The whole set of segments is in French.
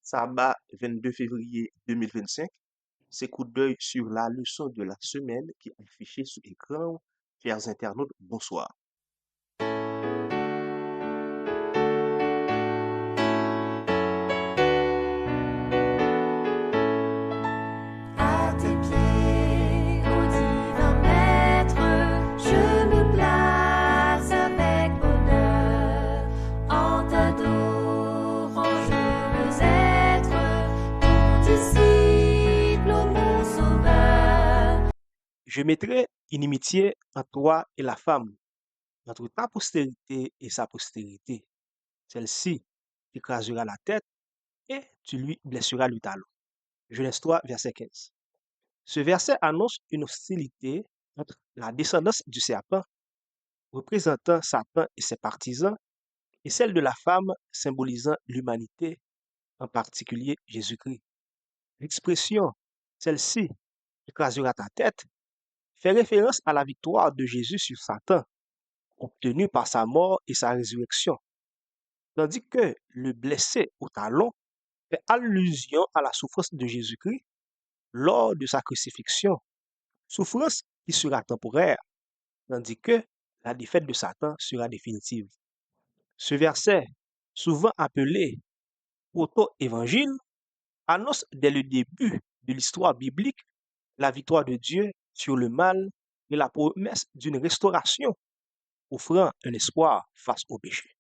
Sabbat 22 février 2025, c'est coup d'œil sur la leçon de la semaine qui est affichée sur l'écran. Chers internautes, bonsoir. À tes pieds, ô divin maître, je me place avec bonheur. En t'adorant, je veux être ton disciple, ô mon sauveur. Je mettrai inimitié entre toi et la femme, entre ta postérité et sa postérité. Celle-ci t'écrasera la tête et tu lui blesseras le talon. Genèse 3, verset 15. Ce verset annonce une hostilité entre la descendance du serpent, représentant Satan et ses partisans, et celle de la femme, symbolisant l'humanité, en particulier Jésus-Christ. L'expression celle-ci écrasera ta tête fait référence à la victoire de Jésus sur Satan, obtenue par sa mort et sa résurrection, tandis que le blessé au talon fait allusion à la souffrance de Jésus-Christ lors de sa crucifixion, souffrance qui sera temporaire, tandis que la défaite de Satan sera définitive. Ce verset, souvent appelé proto-évangile, annonce dès le début de l'histoire biblique la victoire de Dieu sur le mal et la promesse d'une restauration offrant un espoir face au péché.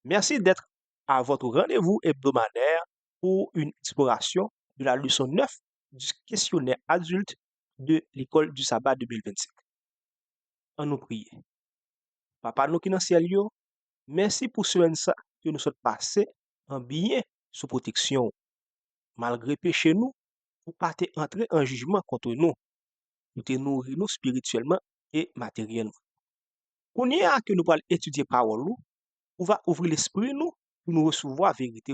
Merci d'être à votre rendez-vous hebdomadaire pour une exploration de la leçon 9 du questionnaire adulte de l'école du sabbat 2025. En nous prier. Papa nous qui dans le ciel, merci pour ce que nous sommes passés en bien sous protection. Malgré péché nous, vous pas entrer en jugement contre nous. Nous te nourrir nous spirituellement et matériellement. Qu'on y a que nous allons étudier parole nous, on va ouvrir l'esprit nous pour nous recevoir la vérité.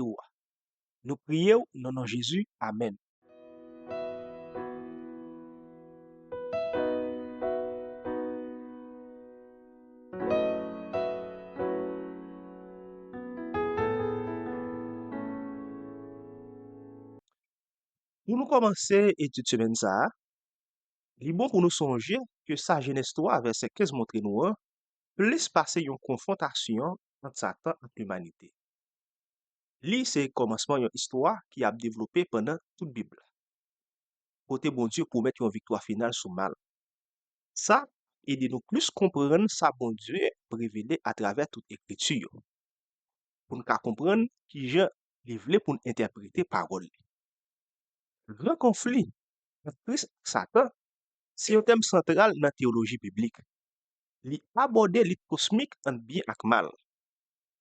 Nous prions dans le nom de Jésus. Amen. Pour nous commencer étude semaine ça, il est bon pour nous songer que ça Genèse 3 verset 15 montre nous plus passer une confrontation entre Satan et l'humanité. Li c'est commencement une histoire qui a développé pendant toute Bible. Côté bon Dieu pour mettre une victoire finale sur mal. Ça aide nous plus comprendre ça bon Dieu révélé à travers toute écriture. Pour nous comprendre qui Jean li vle pour nous interpréter parole. Le grand conflit entre Christ et Satan, c'est un thème central dans la théologie biblique. Li aborde lit cosmique entre bien et mal.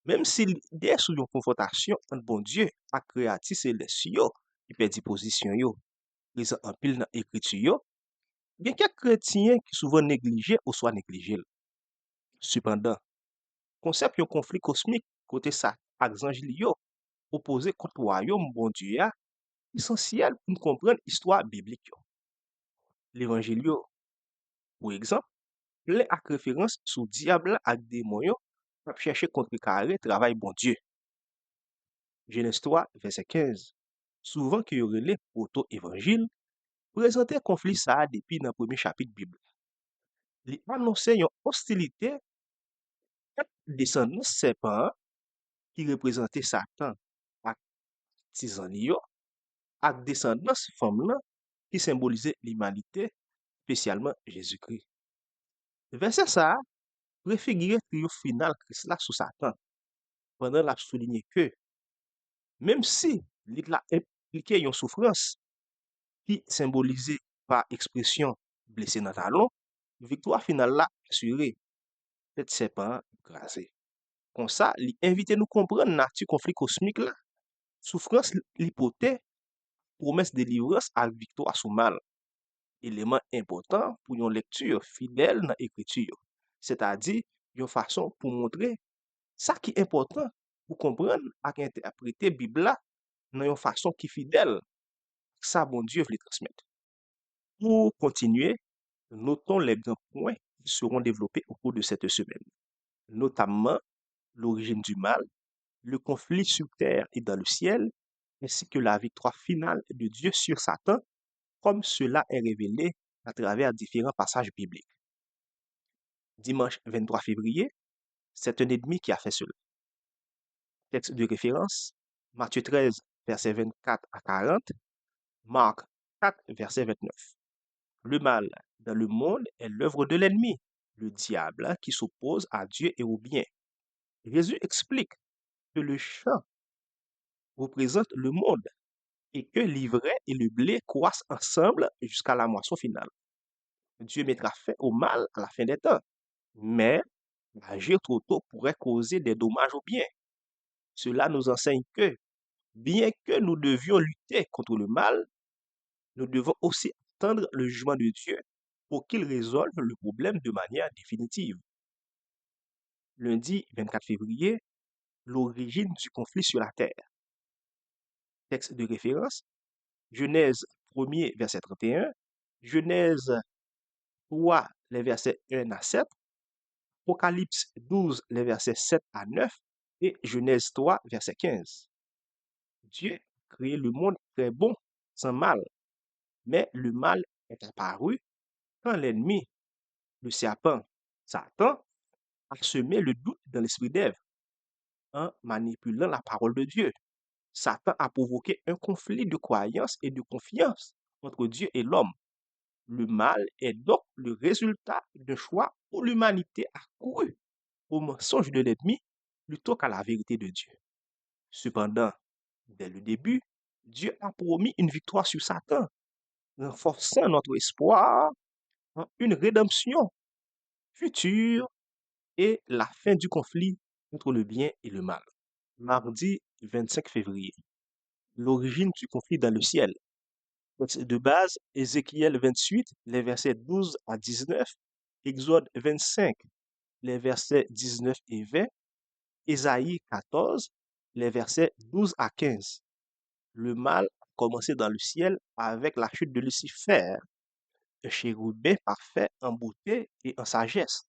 Même si l'idée sous une confrontation entre bon Dieu et créatif céleste qui perdit position yo, présent en pile dans l'écriture yo, il y a quelques chrétiens qui souvent négligés ou soit négligés. Cependant, concept un conflit cosmique côté ça archange yo opposé contre royaume bon Dieu a, essentiel pour nous comprendre l'histoire biblique yo. L'évangile yo, pour exemple, plein ak référence sur diable ak démon yo pour chercher contrecarrer travail bon Dieu. Genèse 3 verset 15. Souvent que yo relè proto-évangile, présente conflit ça depuis dans le premier chapitre Bible. Li annonce une hostilité entre descendants serpent qui représentait Satan ak tisan li yo, ak descendants femme là qui symbolisait l'humanité, spécialement Jésus-Christ. Verset ça préfigure triomphe final Christ là sous Satan, pendant la souligner que même si il a impliqué une souffrance qui symbolisée par expression blessé dans talon, victoire finale là assurée, tête serpent écrasé. Comme ça, il invite nous comprendre nature conflit cosmique là, souffrance l'hypothèse, promesse de délivrance avec victoire sur mal. Élément important pour une lecture fidèle dans l'écriture, c'est-à-dire une façon pour montrer ça qui est important pour comprendre et interpréter la Bible là dans une façon qui est fidèle, ça bon Dieu veut transmettre. Pour continuer, notons les grands points qui seront développés au cours de cette semaine, notamment l'origine du mal, le conflit sur terre et dans le ciel, ainsi que la victoire finale de Dieu sur Satan, comme cela est révélé à travers différents passages bibliques. Dimanche 23 février, c'est un ennemi qui a fait cela. Texte de référence, Matthieu 13, versets 24 à 40, Marc 4, verset 29. Le mal dans le monde est l'œuvre de l'ennemi, le diable qui s'oppose à Dieu et au bien. Jésus explique que le champ représente le monde et que l'ivraie et le blé croissent ensemble jusqu'à la moisson finale. Dieu mettra fin au mal à la fin des temps, mais agir trop tôt pourrait causer des dommages au bien. Cela nous enseigne que, bien que nous devions lutter contre le mal, nous devons aussi attendre le jugement de Dieu pour qu'il résolve le problème de manière définitive. Lundi 24 février, l'origine du conflit sur la terre. Texte de référence, Genèse 1er, verset 31, Genèse 3, les versets 1 à 7, Apocalypse 12, les versets 7 à 9 et Genèse 3, verset 15. Dieu a créé le monde très bon, sans mal, mais le mal est apparu quand l'ennemi, le serpent, Satan, a semé le doute dans l'esprit d'Ève en manipulant la parole de Dieu. Satan a provoqué un conflit de croyance et de confiance entre Dieu et l'homme. Le mal est donc le résultat d'un choix où l'humanité a cru au mensonge de l'ennemi plutôt qu'à la vérité de Dieu. Cependant, dès le début, Dieu a promis une victoire sur Satan, renforçant notre espoir en une rédemption future et la fin du conflit entre le bien et le mal. Mardi 25 février. L'origine du conflit dans le ciel. Texte de base, Ézéchiel 28, les versets 12 à 19, Exode 25, les versets 19 et 20, Ésaïe 14, les versets 12 à 15. Le mal a commencé dans le ciel avec la chute de Lucifer, un chérubin parfait en beauté et en sagesse.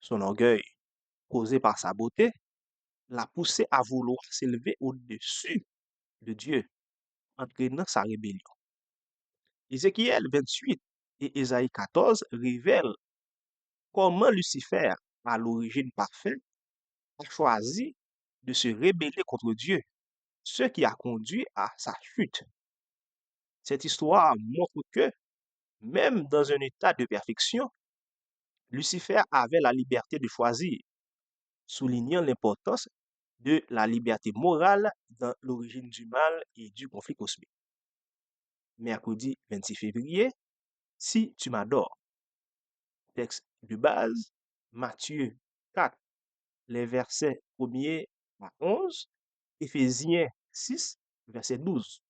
Son orgueil, causé par sa beauté, l'a poussé à vouloir s'élever au-dessus de Dieu, entraînant sa rébellion. Ézéchiel 28 et Ésaïe 14 révèlent comment Lucifer, à l'origine parfaite, a choisi de se rébeller contre Dieu, ce qui a conduit à sa chute. Cette histoire montre que, même dans un état de perfection, Lucifer avait la liberté de choisir, soulignant l'importance de la liberté morale dans l'origine du mal et du conflit cosmique. Mercredi 26 février, si tu m'adores. Texte de base, Matthieu 4, les versets 1er à 11, Éphésiens 6, verset 12.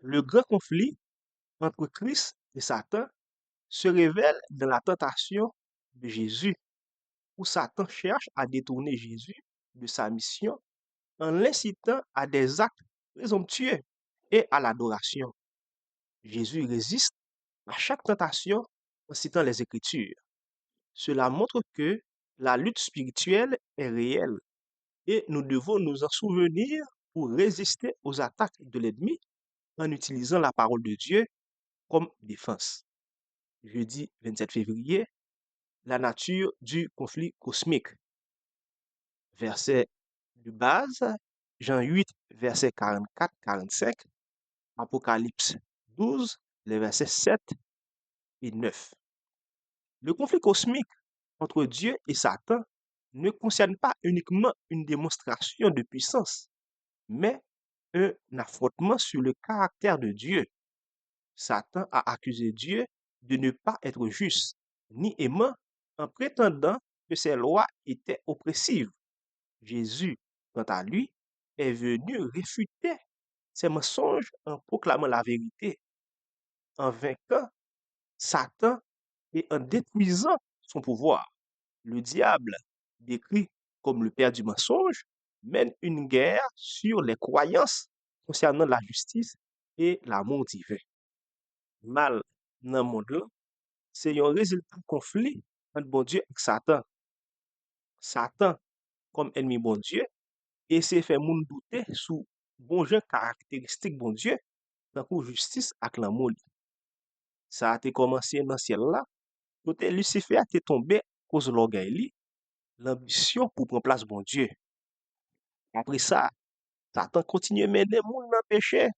Le grand conflit entre Christ et Satan se révèle dans la tentation de Jésus, où Satan cherche à détourner Jésus de sa mission en l'incitant à des actes présomptueux et à l'adoration. Jésus résiste à chaque tentation en citant les Écritures. Cela montre que la lutte spirituelle est réelle et nous devons nous en souvenir pour résister aux attaques de l'ennemi en utilisant la parole de Dieu comme défense. Jeudi 27 février, la nature du conflit cosmique. Verset de base, Jean 8, verset 44-45, Apocalypse 12, les versets 7 et 9. Le conflit cosmique entre Dieu et Satan ne concerne pas uniquement une démonstration de puissance, mais un affrontement sur le caractère de Dieu. Satan a accusé Dieu de ne pas être juste ni aimant en prétendant que ses lois étaient oppressives. Jésus, quant à lui, est venu réfuter ces mensonges en proclamant la vérité, en vainquant Satan et en détruisant son pouvoir. Le diable, décrit comme le père du mensonge, mène une guerre sur les croyances concernant la justice et l'amour divin. Mal dans le monde, c'est un résultat conflit entre bon Dieu et Satan. Satan, comme ennemi bon Dieu, essaie de faire moun douter sous bon jan caractéristique bon Dieu, tant que justice ak l'amour li. Ça a été commencé dans le ciel là, côté Lucifer a été tombé cause l'orgueil li, l'ambition pour prendre place bon Dieu. Après ça, Satan continue mener moun dans péché,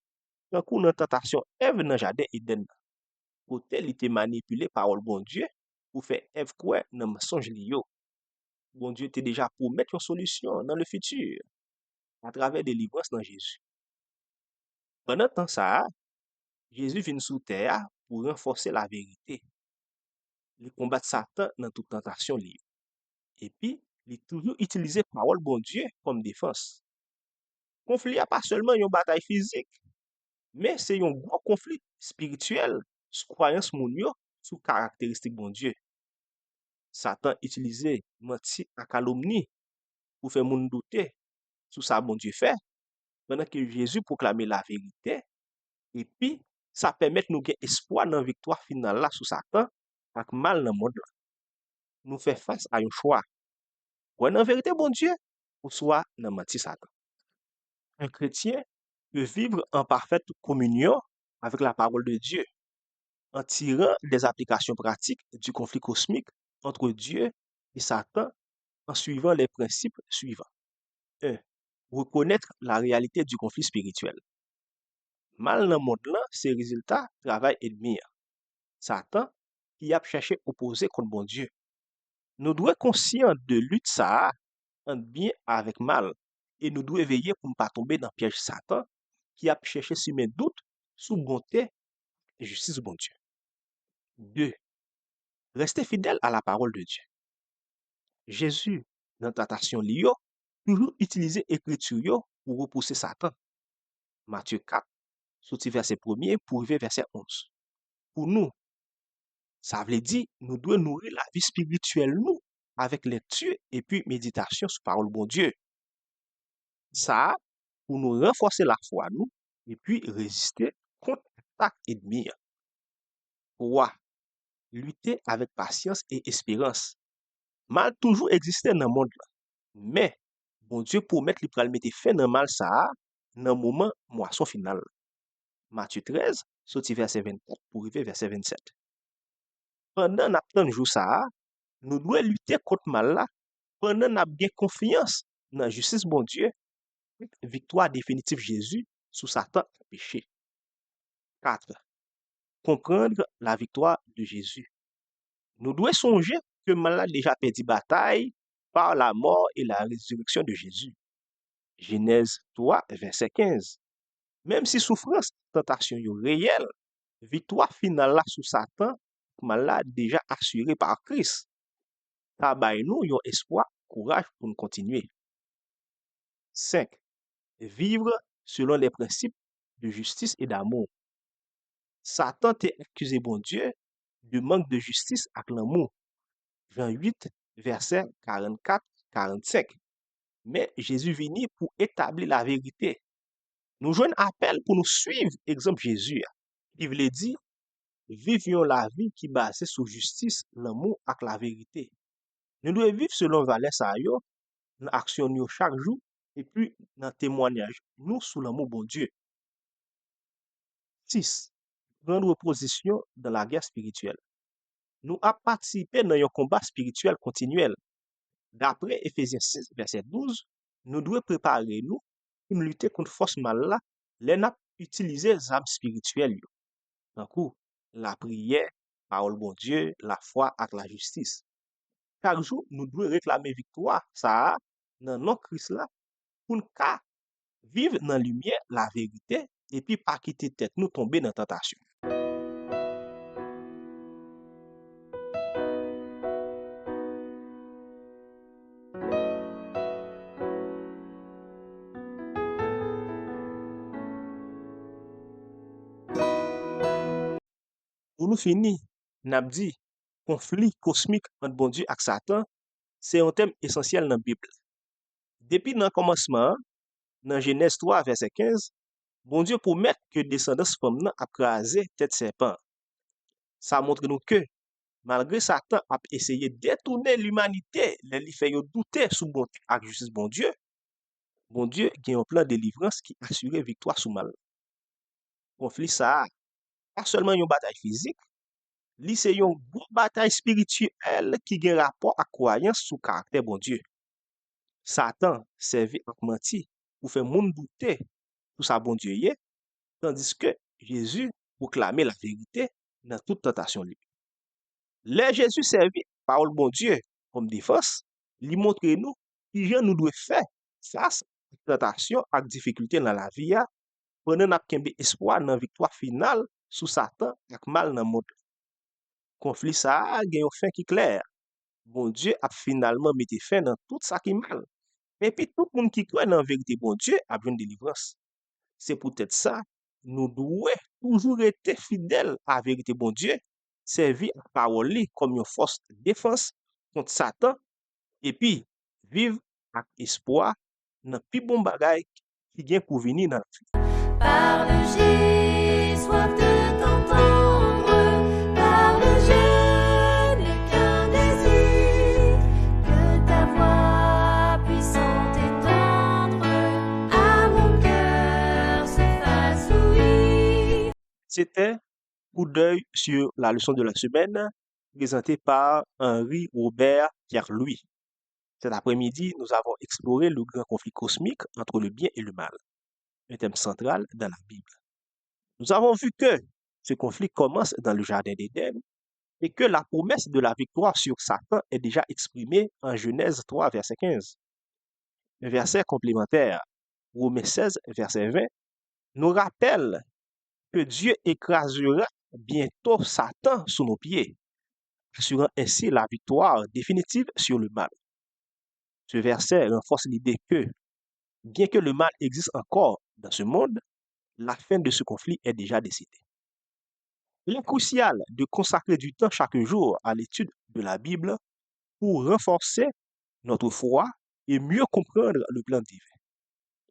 tant que dans tentation Ève dans jardin Eden. Côté il était manipulé parole bon Dieu pour faire Ève croire dans mensonge li yo. Bon Dieu était déjà promettre une solution dans le futur à travers délivrance dans Jésus. Pendant temps ça, Jésus vient sous terre pour renforcer la vérité. Il combat Satan dans toute tentation liée. Et puis, il toujours utilisé parole bon Dieu comme défense. Conflit n'est pas seulement une bataille physique, mais c'est un gros conflit spirituel sous croyance moun yo, sous caractéristique bon Dieu. Satan utilisé menti à calomnie pour faire moun douter sous ça bon Dieu fait, pendant que Jésus proclamait la vérité. Et puis, ça permet nous gagner espoir dans la victoire finale là sous Satan, avec mal dans le monde. Nous fait face à un choix. Ou en vérité, bon Dieu, ou soit dans menti Satan. Un chrétien peut vivre en parfaite communion avec la parole de Dieu, en tirant des applications pratiques du conflit cosmique entre Dieu et Satan, en suivant les principes suivants. 1. Reconnaître la réalité du conflit spirituel. Mal dans le monde là, c'est résultat travail ennemi. Satan qui a cherché opposer contre bon Dieu. Nous devons être conscients de lutte ça entre bien avec mal et nous devons veiller pour ne pas tomber dans le piège Satan qui a cherché semer doute sous bonté et justice de bon Dieu. 2. Rester fidèle à la parole de Dieu. Jésus, dans la tentation Lio, toujours utilisé l'écriture pour repousser Satan. Matthieu 4, sorti verset 1er pour arriver verset 11. Pour nous, ça veut dire nous devons nourrir la vie spirituelle nous avec lecture et puis méditation sur parole bon Dieu. Ça, pour nous renforcer la foi nous et puis résister contre l'attaque ennemie. 3. Lutter avec patience et espérance. Mal toujours existé dans le monde là. Mais bon Dieu promet qu'il va mettre fin dans mal ça dans le moment moisson final. Matthieu 13, sorti verset 24 pour arriver verset 27. Pendant notre jour ça, nous devons lutter contre mal là, pendant nous bien confiance dans la justice bon Dieu, victoire définitive Jésus sous Satan et péché. 4. Comprendre la victoire de Jésus. Nous devons songer que mal a déjà perdu bataille par la mort et la résurrection de Jésus. Genèse 3, verset 15. Même si souffrance, tentation est réelle, victoire finale là sous Satan, mal a déjà assuré par Christ. Ça baille nous un espoir, courage pour nous continuer. 5. Vivre selon les principes de justice et d'amour. Satan t'a accusé bon Dieu de manque de justice avec l'amour. Jean 8, verset 44-45. Mais Jésus venu pour établir la vérité. Nous jouons un appel pour nous suivre, exemple Jésus. Il veut dire, vivions la vie qui est basée sur justice, l'amour et la vérité. Nous devons vivre selon valeur ça yo, dans l'action nous chaque jour et puis dans témoignage nous sous l'amour bon Dieu. 6. Prendre position dans la guerre spirituelle. Nous avons participé dans un combat spirituel continuel. D'après Ephésiens 6, verset 12, nous devons préparer nous pour lutter contre force mal là, les n'a utiliser les armes spirituelles. Donc, la prière, parole bon Dieu, la foi et la justice. Chaque jour, nous devons réclamer victoire, ça, dans notre Christ là, pour nous vivre dans la lumière, la vérité, et puis pas quitter tête nous tomber dans la tentation. Pour nous finir, n'a dit conflit cosmique entre bon Dieu et Satan, c'est un thème essentiel dans la Bible. Depuis le commencement, dans Genèse 3, verset 15, bon Dieu promet que descendance femme a crasé tête serpent. Ça montre nous que, malgré Satan a essayé de détourner l'humanité, les fait douter sous bonté et justice bon Dieu, Bon Dieu gen yon plan de délivrance qui assure victoire sous mal. Conflit ça, pas seulement une bataille physique, li c'est une bataille spirituelle qui gen rapport à croyance sous caractère bon Dieu. Satan servi ak menti pour faire moun douter tout ça bon Dieu y est, tandis que Jésus proclamait la vérité dans toute tentation lui. Les Jésus servi parole bon Dieu comme défense, li montre nous qui gens nous doit faire face à tentation ak difficulté dans la vie pendant n'a kembe espoir dans victoire finale sous Satan ak mal dans monde. Conflit ça gen yon fin qui clair. Bon Dieu a finalement mis fin dans tout ça qui mal. Et puis tout le monde qui croit dans la vérité bon Dieu a une délivrance. C'est peut-être ça, nous devons toujours être fidèles à la vérité bon Dieu, servir la parole li comme une force de défense contre Satan, et puis vivre avec espoir dans plus bon bagay qui vient pour venir dans la vie. Parle, j'ai soif de t'entendre. Parle, je n'ai qu'un désir, que ta voix puissante et tendre à mon cœur se fasse ouïr. C'était coup d'œil sur la leçon de la semaine présentée par Henri Robert Pierre-Louis. Cet après-midi, nous avons exploré le grand conflit cosmique entre le bien et le mal, un thème central dans la Bible. Nous avons vu que ce conflit commence dans le Jardin d'Éden et que la promesse de la victoire sur Satan est déjà exprimée en Genèse 3, verset 15. Un verset complémentaire, Romains 16, verset 20, nous rappelle que Dieu écrasera bientôt Satan sous nos pieds, assurant ainsi la victoire définitive sur le mal. Ce verset renforce l'idée que, bien que le mal existe encore dans ce monde, la fin de ce conflit est déjà décidée. Il est crucial de consacrer du temps chaque jour à l'étude de la Bible pour renforcer notre foi et mieux comprendre le plan divin.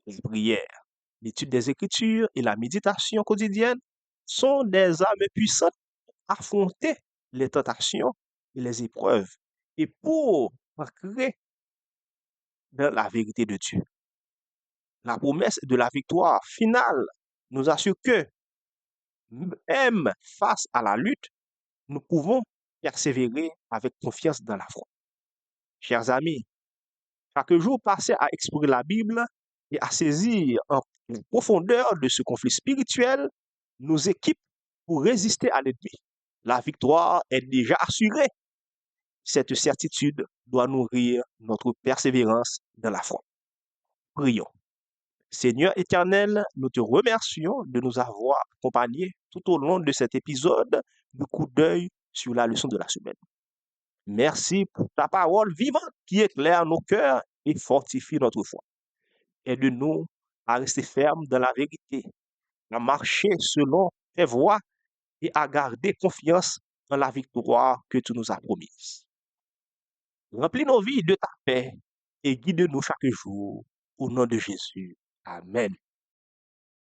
La prière, l'étude des Écritures et la méditation quotidienne sont des armes puissantes pour affronter les tentations et les épreuves et pour ancrer dans la vérité de Dieu. La promesse de la victoire finale nous assure que, même face à la lutte, nous pouvons persévérer avec confiance dans la foi. Chers amis, chaque jour passé à explorer la Bible et à saisir en profondeur de ce conflit spirituel nous équipe pour résister à l'ennemi. La victoire est déjà assurée. Cette certitude doit nourrir notre persévérance dans la foi. Prions. Seigneur éternel, nous te remercions de nous avoir accompagnés tout au long de cet épisode de coup d'œil sur la leçon de la semaine. Merci pour ta parole vivante qui éclaire nos cœurs et fortifie notre foi. Aide-nous à rester fermes dans la vérité, à marcher selon tes voies et à garder confiance en la victoire que tu nous as promise. Remplis nos vies de ta paix et guide-nous chaque jour. Au nom de Jésus. Amen.